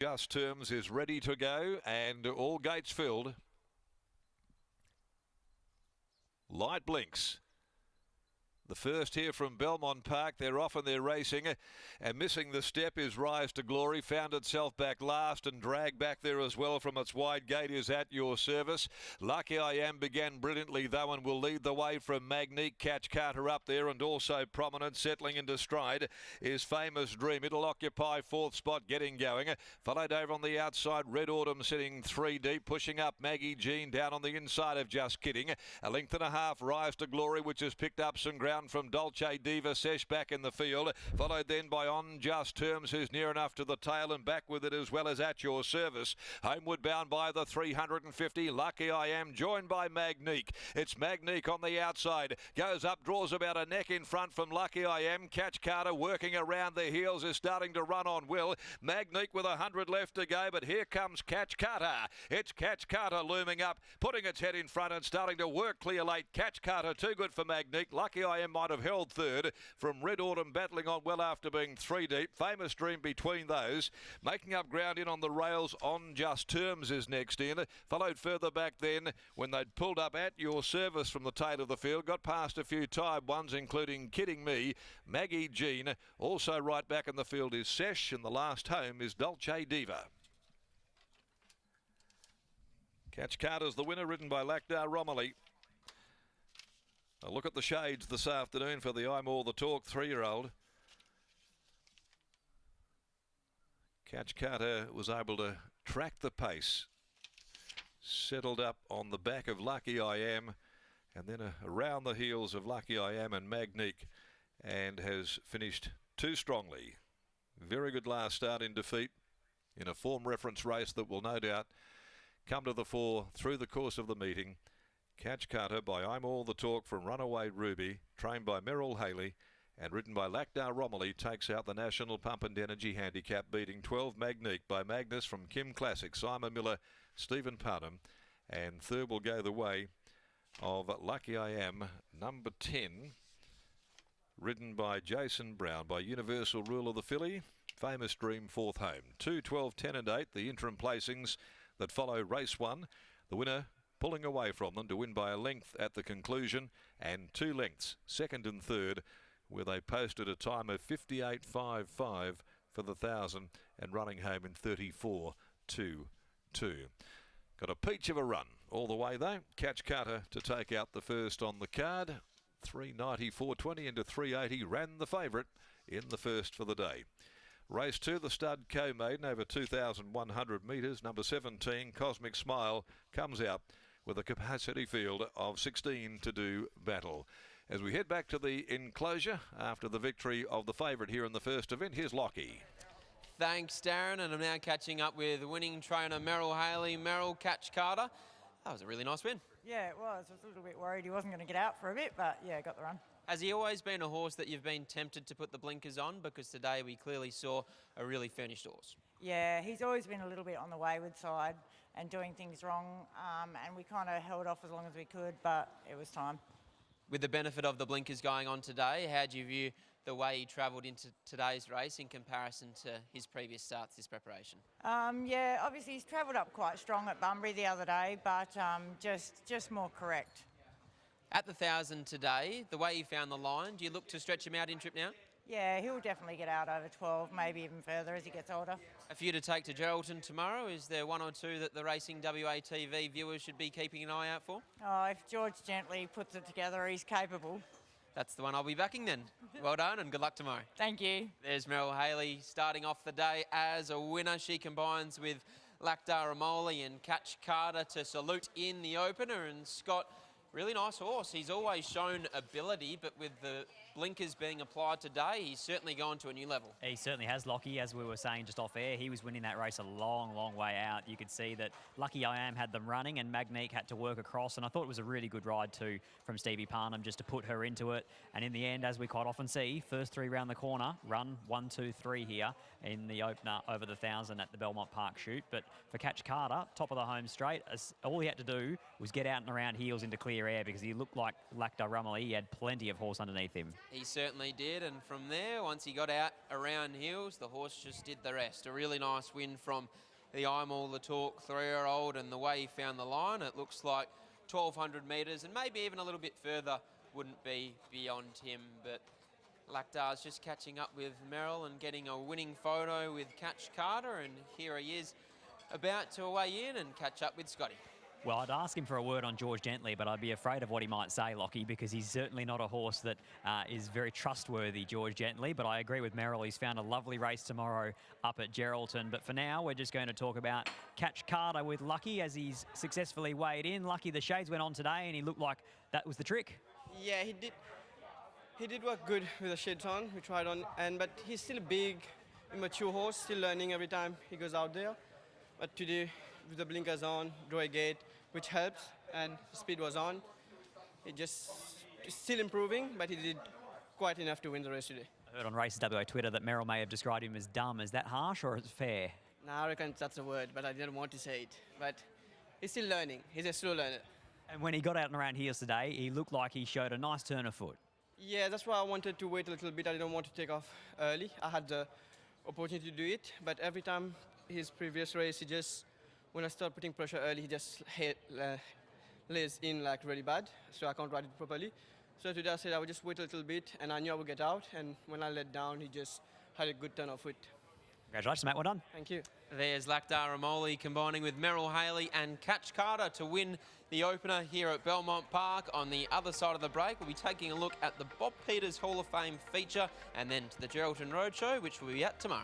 Just Terms is ready to go and all gates filled. Light blinks. The first here from Belmont Park. They're off and they're racing, and missing the step is Rise to Glory. Found itself back last and dragged back there as well from its wide gate is At Your Service. Lucky I Am began brilliantly though and will lead the way from Magnique. Catch Carter up there, and also prominent settling into stride is Famous Dream. It'll occupy fourth spot getting going. Followed over on the outside, Red Autumn sitting 3 deep, pushing up Maggie Jean down on the inside of Just Kidding. A length and a half Rise to Glory, which has picked up some ground from Dolce Diva Sesh back in the field, followed then by On Just Terms, who's near enough to the tail, and back with it as well as At Your Service. Homeward bound by the 350, Lucky I Am, joined by Magnique. It's Magnique on the outside, goes up, draws about a neck in front from Lucky I Am. Catch Carter working around the heels is starting to run on Will. Magnique with 100 left to go, but here comes Catch Carter. It's Catch Carter looming up, putting its head in front and starting to work clear late. Catch Carter too good for Magnique. Lucky I Am might have held third from Red Autumn, battling on well after being 3 deep. Famous Dream between those, making up ground in on the rails. On Just Terms is next in, followed further back then when they'd pulled up At Your Service from the tail of the field. Got past a few tired ones, including Kidding Me, Maggie Jean. Also right back in the field is Sesh, and the last home is Dolce Diva. Catch Carter's the winner, ridden by RWWA. A look at the shades this afternoon for the I'm All the Talk 3-year-old. Catch Carter was able to track the pace, settled up on the back of Lucky I Am, and then around the heels of Lucky I Am and Magnique, and has finished too strongly. Very good last start in defeat in a form reference race that will no doubt come to the fore through the course of the meeting. Catch Carter by I'm All the Talk from Runaway Ruby, trained by Merrill Haley and ridden by RWWA, takes out the National Pump and Energy Handicap, beating 12 Magnique by Magnus from Kim Classic, Simon Miller, Stephen Parham, and third will go the way of Lucky I Am, number 10, ridden by Jason Brown by Universal Rule of the Filly. Famous Dream fourth home. 2, 12, 10 and 8, the interim placings that follow race 1. The winner pulling away from them to win by a length at the conclusion, and 2 lengths, second and third, where they posted a time of 58.55 for the 1,000 and running home in 34.22. Got a peach of a run all the way though. Catch Carter to take out the first on the card. 390, 420 into 380, ran the favourite in the first for the day. Race 2, the stud Co-Maiden over 2,100 metres. Number 17, Cosmic Smile, comes out with a capacity field of 16 to do battle. As we head back to the enclosure after the victory of the favourite here in the first event, here's Lockie. Thanks, Darren, and I'm now catching up with winning trainer Merrill Haley. Merrill, Catch Carter. That was a really nice win. Yeah, it was. I was a little bit worried he wasn't going to get out for a bit, but yeah, got the run. Has he always been a horse that you've been tempted to put the blinkers on? Because today we clearly saw a really finished horse. Yeah, he's always been a little bit on the wayward side and doing things wrong, and we kind of held off as long as we could, but it was time. With the benefit of the blinkers going on today, how do you view the way he travelled into today's race in comparison to his previous starts, his preparation? Yeah, obviously he's travelled up quite strong at Bunbury the other day, but just more correct. At the 1,000 today, the way he found the line, do you look to stretch him out in trip now? Yeah, he'll definitely get out over 12, maybe even further as he gets older. A few to take to Geraldton tomorrow. Is there one or two that the Racing WA TV viewers should be keeping an eye out for? Oh, if George Gently puts it together, he's capable. That's the one I'll be backing then. Well done and good luck tomorrow. Thank you. There's Merrill Haley starting off the day as a winner. She combines with RWWA and Catch Carter to salute in the opener. And Scott, really nice horse. He's always shown ability, but with the blinkers being applied today, he's certainly gone to a new level. He certainly has, Lockie. As we were saying just off air, he was winning that race a long, long way out. You could see that Lucky I Am had them running and Magnique had to work across, and I thought it was a really good ride too from Stevie Parham just to put her into it. And in the end, as we quite often see, first 3 round the corner, run 1, 2, 3 here in the opener over the 1,000 at the Belmont Park shoot. But for Catch Carter, top of the home straight, all he had to do was get out and around heels into clear air because he looked like RWWA. He had plenty of horse underneath him. He certainly did, and from there, once he got out around heels, the horse just did the rest. A really nice win from the I'm All the Talk 3-year-old, and the way he found the line, it looks like 1,200 metres, and maybe even a little bit further wouldn't be beyond him. But Lactar's just catching up with Merrill and getting a winning photo with Catch Carter, and here he is about to weigh in and catch up with Scotty. Well, I'd ask him for a word on George Gently, but I'd be afraid of what he might say, Lockie, because he's certainly not a horse that is very trustworthy, George Gently. But I agree with Merrill. He's found a lovely race tomorrow up at Geraldton. But for now, we're just going to talk about Catch Carter with Lucky as he's successfully weighed in. Lucky, the shades went on today, and he looked like that was the trick. Yeah, he did. He did work good with the shades on. We tried on, but he's still a big, immature horse, still learning every time he goes out there. But today, with the blinkers on, draw a gate, which helps, and speed was on. He just still improving, but he did quite enough to win the race today. I heard on RWWA Twitter that Merrill may have described him as dumb. Is that harsh or is it fair? Now I reckon that's a word, but I didn't want to say it. But he's still learning. He's a slow learner. And when he got out and around heels today, he looked like he showed a nice turn of foot. Yeah, that's why I wanted to wait a little bit. I didn't want to take off early. I had the opportunity to do it, but every time his previous race, he just, when I start putting pressure early, he just lays in like really bad, so I can't ride it properly. So today I said I would just wait a little bit, and I knew I would get out, and when I let down, he just had a good turn of foot. Congratulations, Matt. Well done. Thank you. There's Lactar Amoli combining with Merrill Haley and Catch Carter to win the opener here at Belmont Park. On the other side of the break, we'll be taking a look at the Bob Peters Hall of Fame feature and then to the Geraldton Roadshow, which will be at tomorrow.